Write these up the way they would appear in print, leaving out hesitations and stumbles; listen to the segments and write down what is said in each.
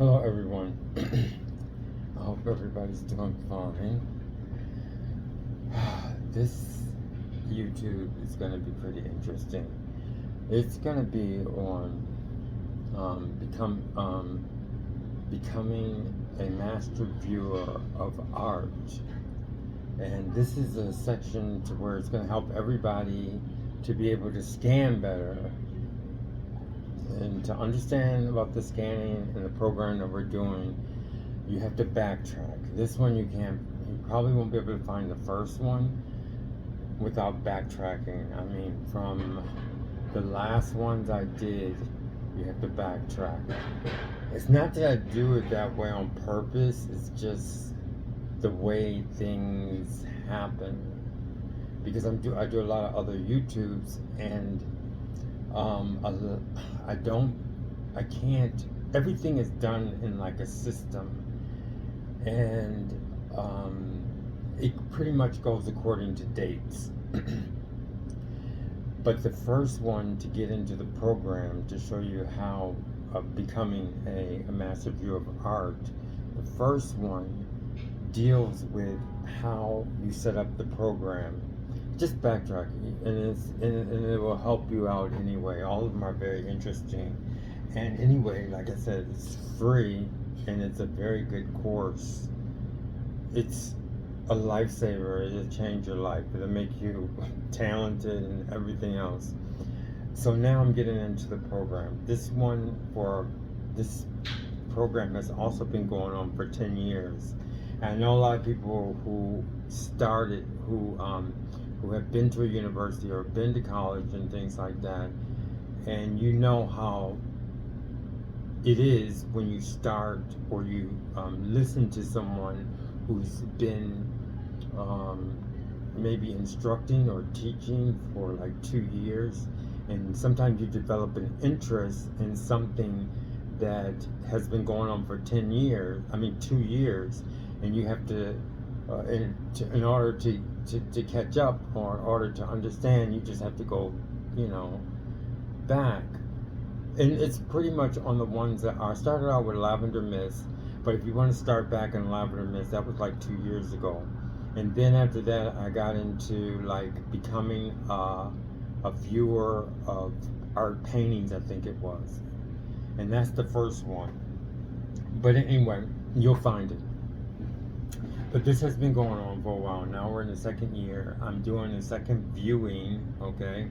Hello, everyone. I hope everybody's doing fine. This YouTube is going to be pretty interesting. It's going to be on becoming a master viewer of art, and this is a section to where it's going to help everybody to be able to scan better and to understand about the scanning and the program that we're doing. You have to backtrack. This one you probably won't be able to find the first one without backtracking. I mean, from the last ones I did, you have to backtrack. It's not that I do it that way on purpose, it's just the way things happen. Because I do a lot of other YouTubes, and I can't, everything is done in like a system, and it pretty much goes according to dates. But the first one to get into the program to show you how becoming a master viewer of art, the first one deals with how you set up the program. Just backtrack, and it will help you out anyway. All of them are very interesting, and anyway, like I said, it's free, and it's a very good course. It's a lifesaver. It'll change your life. It'll make you talented and everything else. So now I'm getting into the program. This program has also been going on for 10 years. And I know a lot of people who started, who have been to a university or been to college and things like that. And you know how it is when you start or you listen to someone who's been maybe instructing or teaching for like 2 years, and sometimes you develop an interest in something that has been going on for 2 years, and you have to in order to catch up, or in order to understand, you just have to go back. And it's pretty much on the ones that are started out with Lavender Mist. But if you want to start back in Lavender Mist, that was like 2 years ago. And then after that, I got into like becoming a viewer of art paintings, I think it was. And that's the first one. But anyway, you'll find it. But this has been going on for a while. Now we're in the second year. I'm doing the second viewing, okay?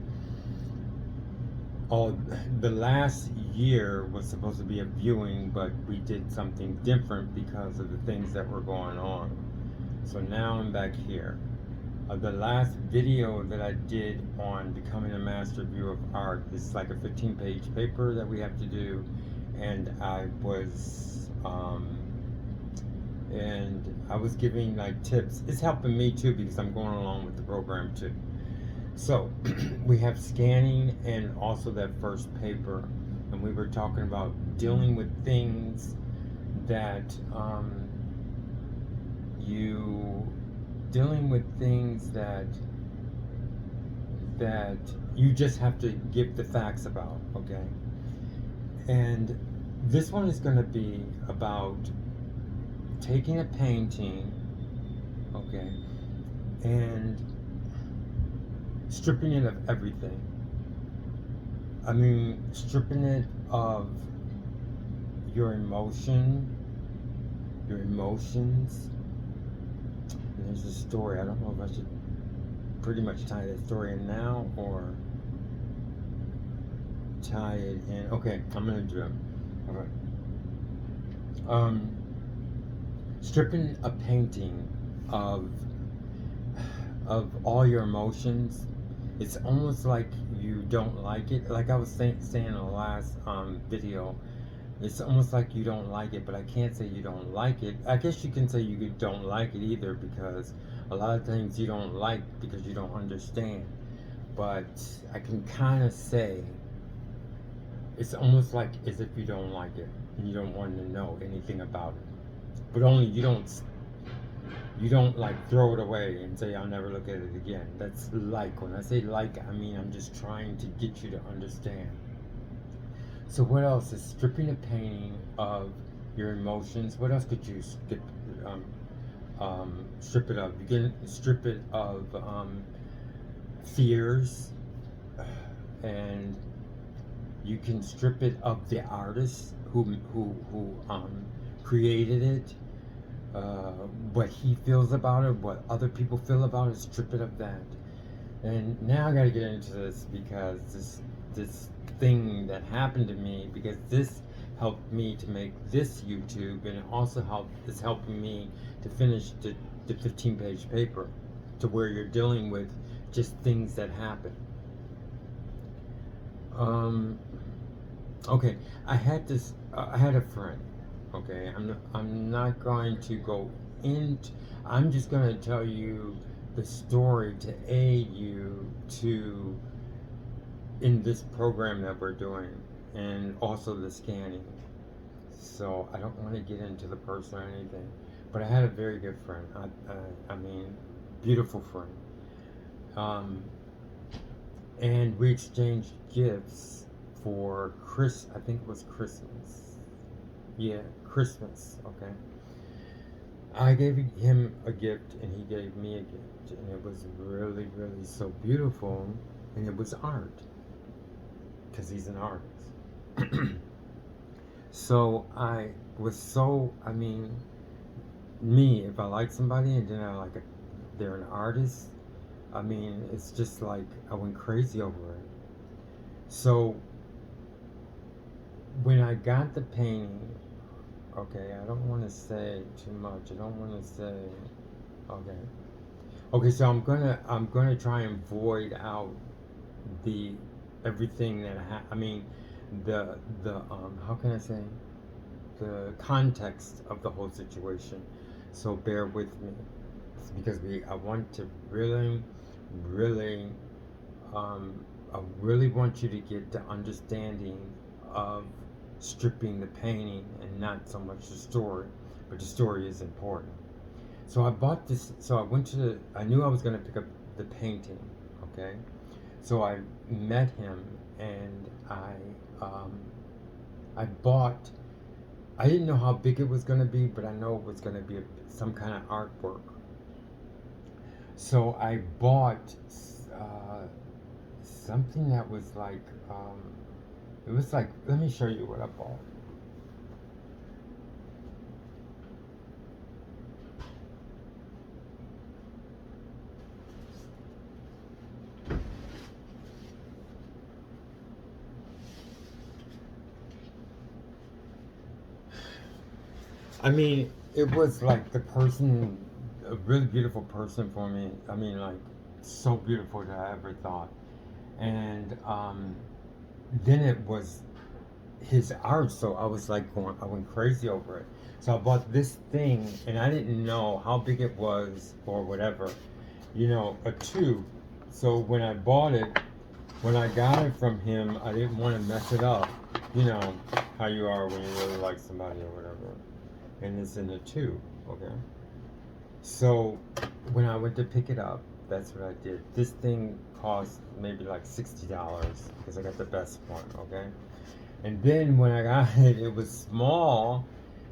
The last year was supposed to be a viewing, but we did something different because of the things that were going on. So now I'm back here. The last video that I did on becoming a master viewer of art is like a 15-page paper that we have to do, and I was giving like tips. It's helping me too because I'm going along with the program too. So we have scanning and also that first paper, and we were talking about dealing with things that you just have to give the facts about, okay? And this one is going to be about taking a painting, okay, and stripping it of everything. I mean, stripping it of your emotions. And there's a story. I don't know if I should pretty much tie that story in now or tie it in. Okay, I'm gonna do it. All right. Stripping a painting of all your emotions. It's almost like you don't like it. Like I was saying in the last video, it's almost like you don't like it, but I can't say you don't like it. I guess you can say you don't like it either, because a lot of things you don't like because you don't understand. But I can kind of say it's almost like as if you don't like it and you don't want to know anything about it. But only you don't like throw it away and say I'll never look at it again. That's like, when I say like, I mean I'm just trying to get you to understand. So what else is stripping a painting of your emotions. What else could you um, strip it of? You can strip it of fears, and you can strip it of the artist who created it, what he feels about it, what other people feel about it. Strip it of that. And now I got to get into this because this thing that happened to me, because this helped me to make this YouTube, and it also is helping me to finish the 15-page paper, to where you're dealing with just things that happen. Um, okay, I had this. I had a friend. Okay, I'm not going to go into. I'm just going to tell you the story to aid you to in this program that we're doing, and also the scanning. So I don't want to get into the person or anything, but I had a very good friend. I mean, beautiful friend. Um, and we exchanged gifts for I think it was Christmas. Yeah, Christmas. Okay. I gave him a gift, and he gave me a gift, and it was really, really so beautiful, and it was art, because he's an artist. So I mean, me, if I like somebody and then they're an artist, I mean, it's just like I went crazy over it. So when I got the painting, okay, I don't want to say too much. I don't want to say, okay, okay. So I'm gonna try and void out the everything that I mean, the how can I say, the context of the whole situation. So bear with me, because I want to really, really, I really want you to get the understanding of stripping the painting and not so much the story, but the story is important. So I bought this. So I went to I knew I was going to pick up the painting. Okay. So I met him, and um, I bought. I didn't know how big it was going to be, but I know it was going to be some kind of artwork. So I bought something that was like, it was like, let me show you what I bought. I mean, it was like a really beautiful person for me. I mean, like, so beautiful that I ever thought. And then it was his art, so I was like I went crazy over it. So I bought this thing, and I didn't know how big it was or whatever, a tube. So when I bought it, when I got it from him, I didn't want to mess it up. You know how you are when you really like somebody or whatever. And it's in a tube, okay? So when I went to pick it up, that's what I did. This thing cost maybe like $60 because I got the best one, okay? And then when I got it, it was small,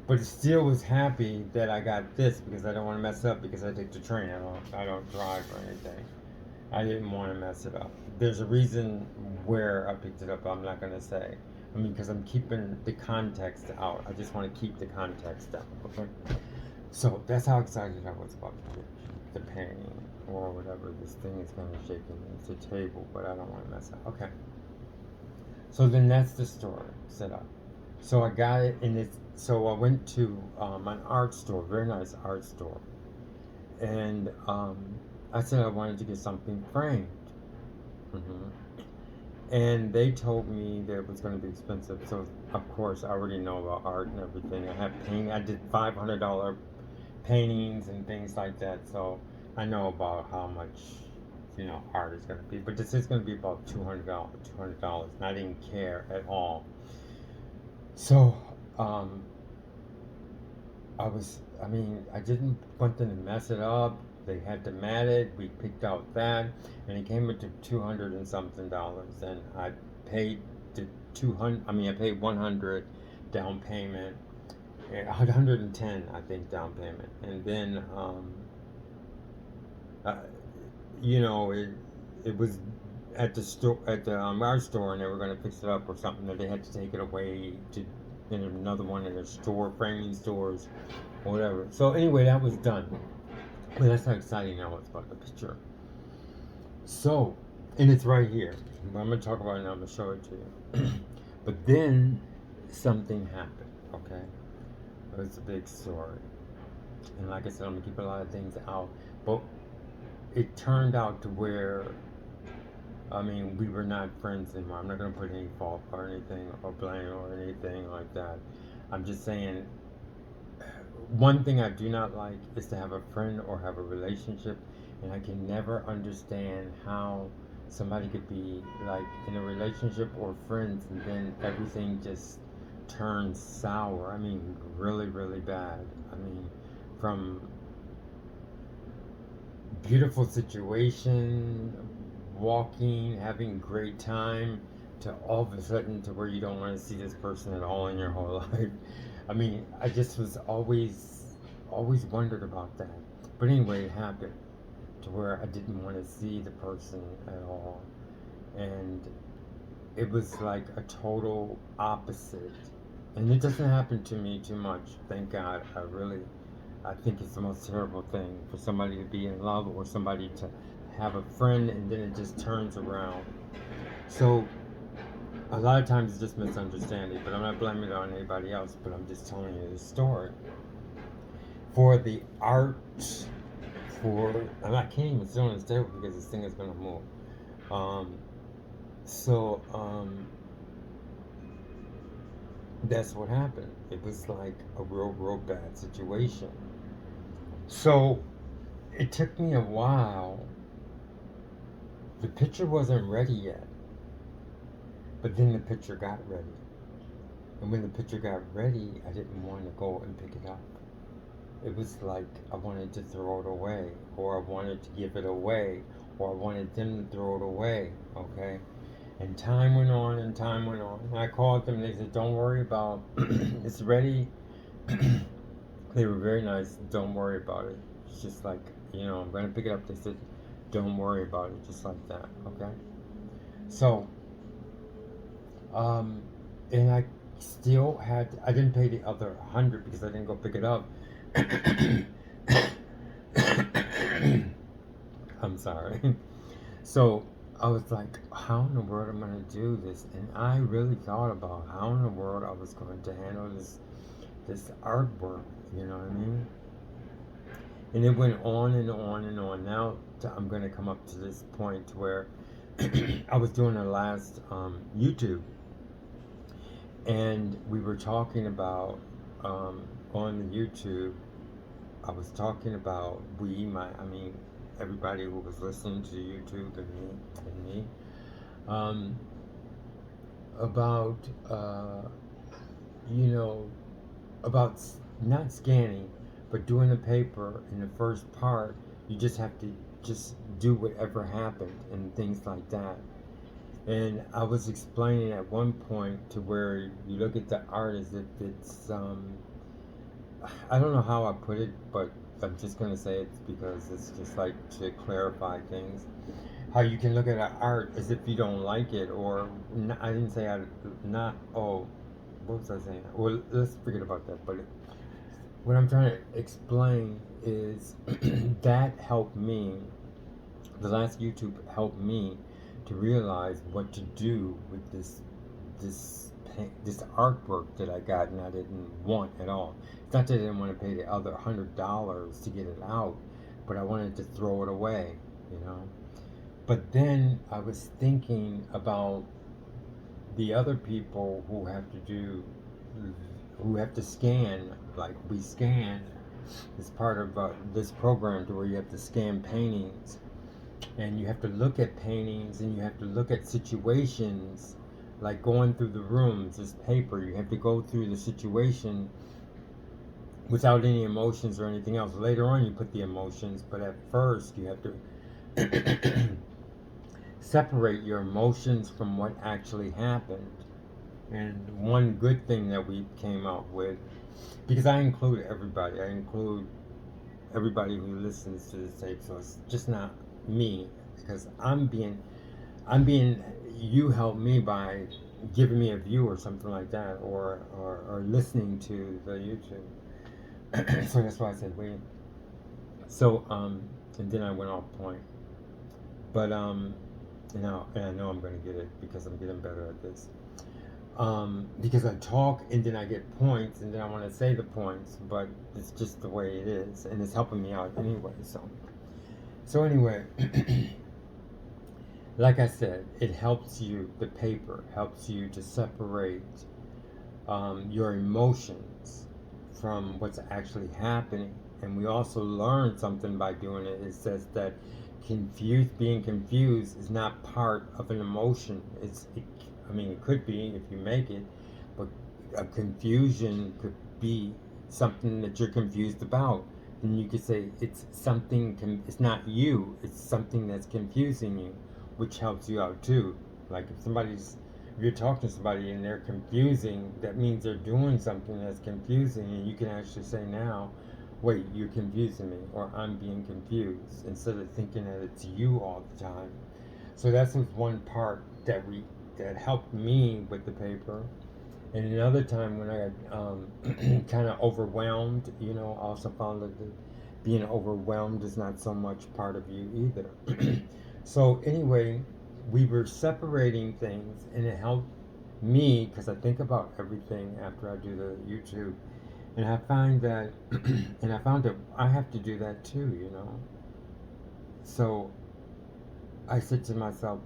but it still was happy that I got this because I don't want to mess it up because I take the train. I don't drive or anything. I didn't want to mess it up. There's a reason where I picked it up. I'm not gonna say. I mean, because I'm keeping the context out. I just want to keep the context out. Okay. So that's how excited I was about the painting or whatever. This thing is kind of shaking. It's a table, but I don't want to mess it up. Okay. So then that's the story set up. So I got it, and so I went to an art store, very nice art store, and I said I wanted to get something framed. hmm And they told me that it was going to be expensive. So of course I already know about art and everything. I have painting. I did $500 paintings and things like that. So I know about how much art is going to be. But this is going to be about $200. $200, and I didn't care at all. So I mean, I didn't want them to mess it up. They had to mat it. We picked out that, and it came into 200 and something dollars. And I paid the 200. I mean, I paid 100 down payment, 110, I think, down payment. And then, uh, it was at the store, at the our store, and they were going to fix it up or something. That they had to take it away to in another one of their store framing stores or whatever. So anyway, that was done. Well, that's how exciting I was about the picture. So, and it's right here. I'm going to talk about it now. I'm going to show it to you. But then something happened. Okay, it was a big story. And like I said, I'm gonna keep a lot of things out. But it turned out to where, I mean, we were not friends anymore. I'm not gonna put any fault or anything or blame or anything like that. I'm just saying, one thing I do not like is to have a friend or have a relationship, and I can never understand how somebody could be like in a relationship or friends and then everything just turns sour. I mean, really, really bad. I mean, from beautiful situation, walking, having great time, to all of a sudden to where you don't want to see this person at all in your whole life. I mean, I just was always wondered about that. But anyway, it happened to where I didn't want to see the person at all. And it was like a total opposite. And it doesn't happen to me too much, thank God. I think it's the most terrible thing for somebody to be in love or somebody to have a friend and then it just turns around. So a lot of times it's just misunderstanding, but I'm not blaming it on anybody else, but I'm just telling you the story. For the art, I can't even sit on this table because this thing is going to move. So, that's what happened. It was like a real bad situation. So, it took me a while. The picture wasn't ready yet, but then the picture got ready. And when the picture got ready, I didn't want to go and pick it up. It was like I wanted to throw it away, or I wanted to give it away, or I wanted them to throw it away, okay? And time went on and time went on. And I called them and they said, don't worry about it's ready. They were very nice. Don't worry about it. It's just like, I'm going to pick it up. They said, don't worry about it. Just like that, okay? So, and I didn't pay the other 100 because I didn't go pick it up. I'm sorry. So I was like, how in the world am I going to do this? And I really thought about how in the world I was going to handle this artwork, you know what I mean? And it went on and on and on. Now I'm going to come up to this point where I was doing the last YouTube, and we were talking about on the YouTube. I was talking about everybody who was listening to YouTube and me, about about not scanning, but doing the paper in the first part. You just have to just do whatever happened and things like that. And I was explaining at one point to where you look at the art as if it's I don't know how I put it, but I'm just gonna say it because it's just like to clarify things. How you can look at an art as if you don't like it, or I didn't say what was I saying? Well, let's forget about that. But what I'm trying to explain is that helped me. The last YouTube helped me to realize what to do with this artwork that I got and I didn't want at all. It's not that I didn't want to pay the other $100 to get it out, but I wanted to throw it away, But then I was thinking about the other people who have to scan, like we scan as part of this program to where you have to scan paintings, and you have to look at paintings, and you have to look at situations, like going through the rooms, this paper, you have to go through the situation without any emotions or anything else. Later on you put the emotions, but at first you have to separate your emotions from what actually happened. And one good thing that we came out with because I include everybody. I include everybody who listens to this tape, so it's just not me, because I'm being, you help me by giving me a view or something like that, or listening to the YouTube. So that's why I said wait. So, and then I went off point. But, and I know I'm going to get it because I'm getting better at this. Because I talk and then I get points and then I want to say the points, but it's just the way it is, and it's helping me out anyway. So anyway, like I said, it helps you. The paper helps you to separate your emotions from what's actually happening. And we also learn something by doing it. It says that being confused is not part of an emotion. I mean, it could be if you make it, but a confusion could be something that you're confused about. And you could say it's something. It's not you. It's something that's confusing you, which helps you out too. Like if you're talking to somebody and they're confusing, that means they're doing something that's confusing, and you can actually say now, wait, you're confusing me, or I'm being confused, instead of thinking that it's you all the time. So that's one part that helped me with the paper. And another time when I got kind of overwhelmed, I also found that being overwhelmed is not so much part of you either. So anyway, we were separating things, and it helped me because I think about everything after I do the YouTube, and I find that, and I found that I have to do that too. So I said to myself,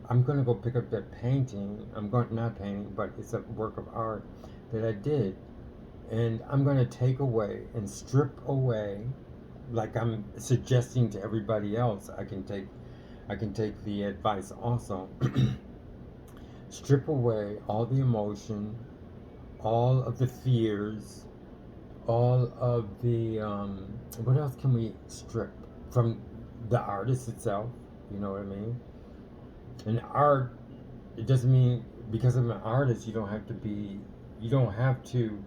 I'm gonna go pick up that painting. I'm going not painting, but it's a work of art that I did, and I'm gonna take away and strip away, like I'm suggesting to everybody else. I can take the advice also. Strip away all the emotion, all of the fears, all of the what else can we strip from the artist itself? You know what I mean? And art, it doesn't mean because I'm an artist you don't have to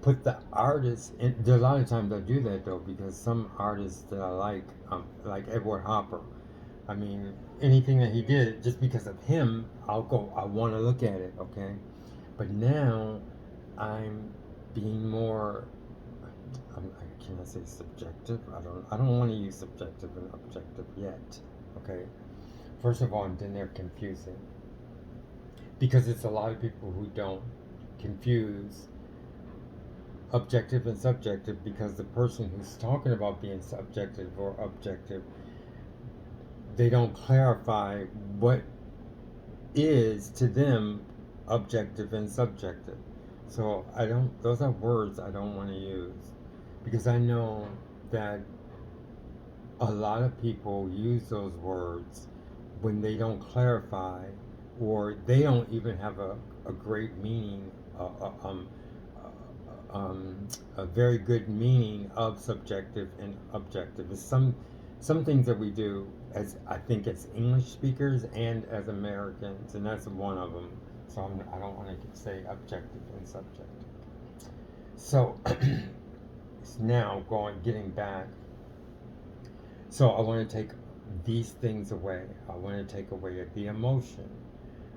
put the artist in. There's a lot of times I do that though, because some artists that I like Edward Hopper. I mean, anything that he did, just because of him, I want to look at it, okay? But now I'm being more, can I say subjective? I don't want to use subjective and objective yet, okay? First of all, and then they're confusing. Because it's a lot of people who don't confuse objective and subjective, because the person who's talking about being subjective or objective, they don't clarify what is to them objective and subjective. So those are words I don't want to use, because I know that a lot of people use those words when they don't clarify, or they don't even have a great meaning, a very good meaning of subjective and objective. It's some things that we do as, I think, as English speakers and as Americans, and that's one of them. So I don't want to say objective and subjective. So now getting back. So I want to take these things away. I want to take away the emotion.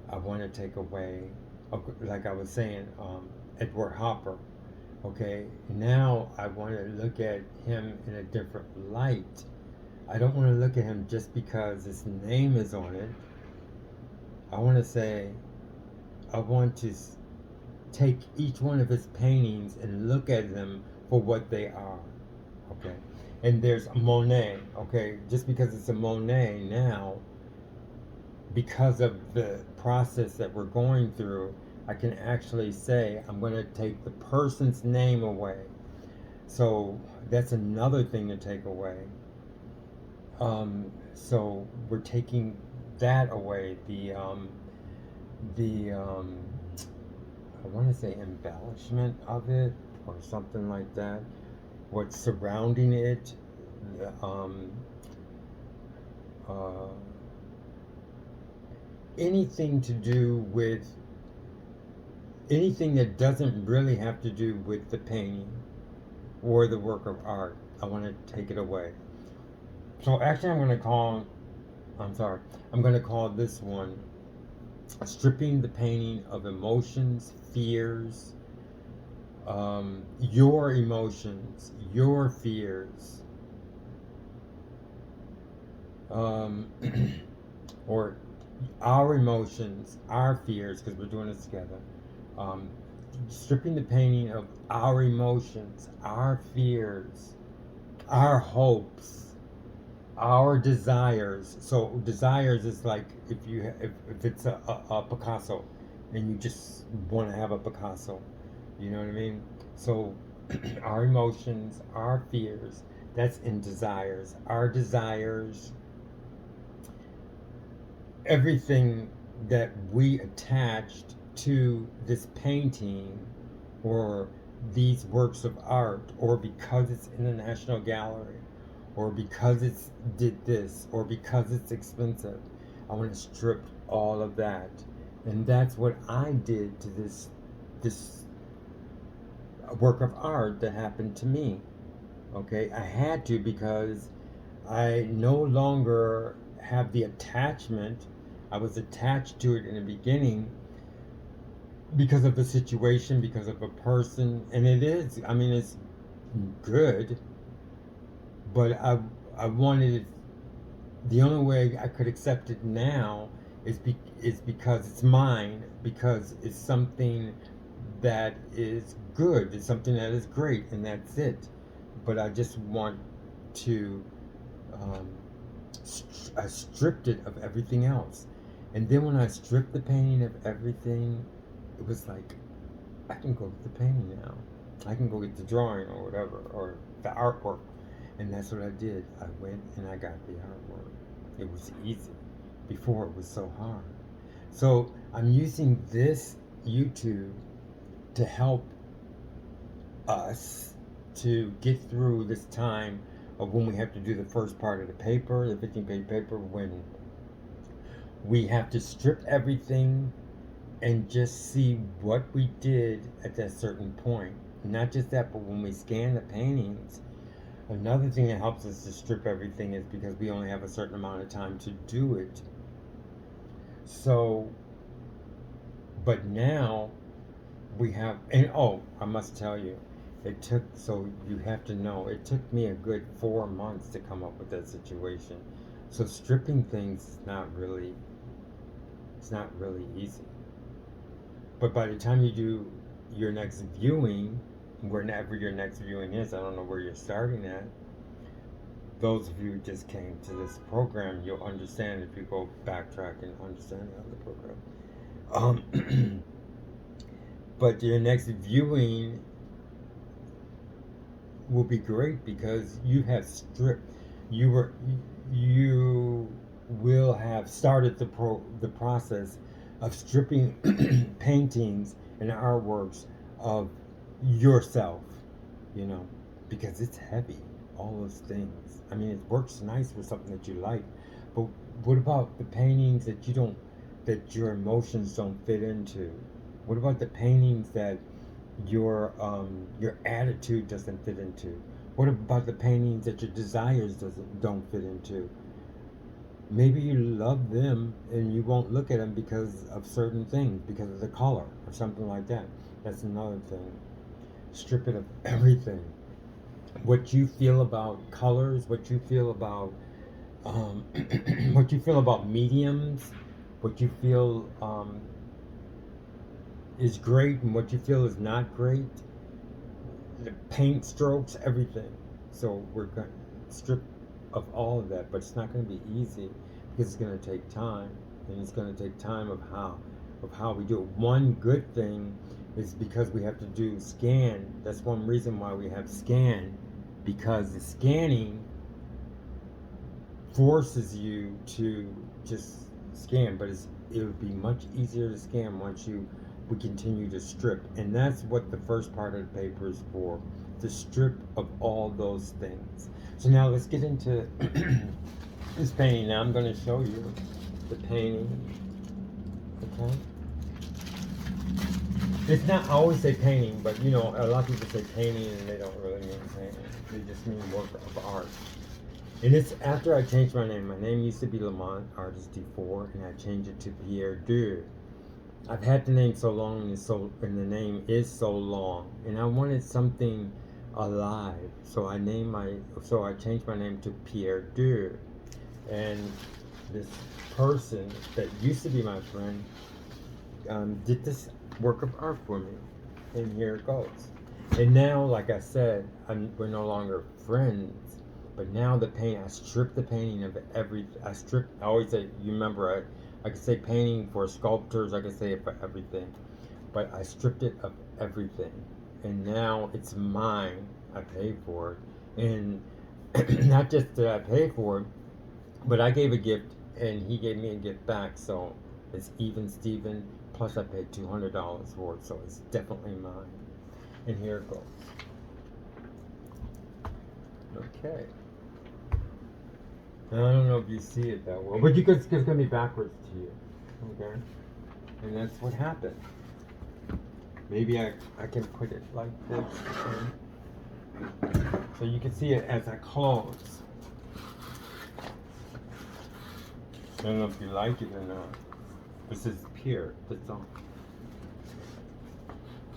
I want to take away, like I was saying, Edward Hopper. Okay, now I want to look at him in a different light. I don't want to look at him just because his name is on it. I want to take each one of his paintings and look at them for what they are. Okay, and there's Monet. Okay, just because it's a Monet now, because of the process that we're going through, I can actually say I'm going to take the person's name away. So that's another thing to take away. So we're taking that away. I want to say embellishment of it, or something like that. What's surrounding it, uh, anything to do with anything that doesn't really have to do with the painting or the work of art, I want to take it away. So actually, I'm going to call this one stripping the painting of emotions, fears, your emotions, your fears, or our emotions, our fears, because we're doing this together. Stripping the painting of our emotions, our fears, our hopes, our desires. So desires is like if it's a Picasso, and you just want to have a Picasso, you know what I mean? So our emotions, our fears, that's in desires. Our desires, everything that we attached to this painting or these works of art, or because it's in the National Gallery, or because it's did this, or because it's expensive. I want to strip all of that. And that's what I did to this work of art that happened to me. Okay, I had to, because I no longer have the attachment. I was attached to it in the beginning because of the situation, because of a person, and it is. I mean, it's good, but I wanted it. The only way I could accept it now is because it's mine, because it's something that is good, it's something that is great, and that's it. But I just want to. I stripped it of everything else, and then when I stripped the painting of everything, it was like, I can go get the painting now. I can go get the drawing or whatever, or the artwork. And that's what I did. I went and I got the artwork. It was easy. Before it was so hard. So I'm using this YouTube to help us to get through this time of when we have to do the first part of the paper, the 15-page paper, when we have to strip everything and just see what we did at that certain point. Not just that, but when we scan the paintings, another thing that helps us to strip everything is because we only have a certain amount of time to do it. So, but now we have, and oh, I must tell you, it took, so you have to know, it took me a good 4 months to come up with that situation. So stripping things is not really easy. But by the time you do your next viewing, whenever your next viewing is, I don't know where you're starting at. Those of you who just came to this program, you'll understand if you go backtrack and understand the other program. But your next viewing will be great because you have stripped. You will have started the process of stripping paintings and artworks of yourself, you know, because it's heavy, all those things. I mean, it works nice for something that you like, but what about the paintings that that your emotions don't fit into? What about the paintings that your attitude doesn't fit into? What about the paintings that your desires don't fit into? Maybe you love them and you won't look at them because of certain things, because of the color or something like that. That's another thing. Strip it of everything. What you feel about colors, what you feel about what you feel about mediums, what you feel is great and what you feel is not great. The paint strokes, everything. So we're going to strip of all of that, but it's not going to be easy because it's going to take time, and it's going to take time of how we do it. One good thing is because we have to do scan. That's one reason why we have scan, because the scanning forces you to just scan, but it would be much easier to scan once we continue to strip. And that's what the first part of the paper is for, to strip of all those things. So now let's get into this painting. Now I'm going to show you the painting. Okay. It's not, I always say painting, but you know, a lot of people say painting and they don't really mean painting. They just mean work of art. And it's after I changed my name. My name used to be Lamont Artist D4, and I changed it to Pierre Deux. I've had the name so long, and the name is so long, and I wanted something alive. So I changed my name to Pierre Deux. And this person that used to be my friend did this work of art for me, and here it goes. And now, like I said, we're no longer friends. But now I stripped the painting of everything. I always say, you remember, I could say painting for sculptors, I could say it for everything. But I stripped it of everything. And now it's mine. I paid for it. And not just that I paid for it, but I gave a gift and he gave me a gift back. So it's even Steven. Plus I paid $200 for it. So it's definitely mine. And here it goes. Okay. Now, I don't know if you see it that well, but it's going to be backwards to you. Okay? And that's what happened. Maybe I can put it like this. Okay? So you can see it as I close. I don't know if you like it or not. This is Pierre. That's all.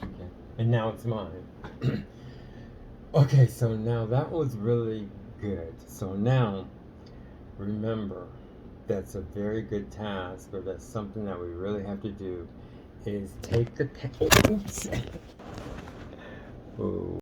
Okay. And now it's mine. Okay, so now that was really good. So now, remember, that's a very good task, or that's something that we really have to do, is take the pen. Oops. Oh.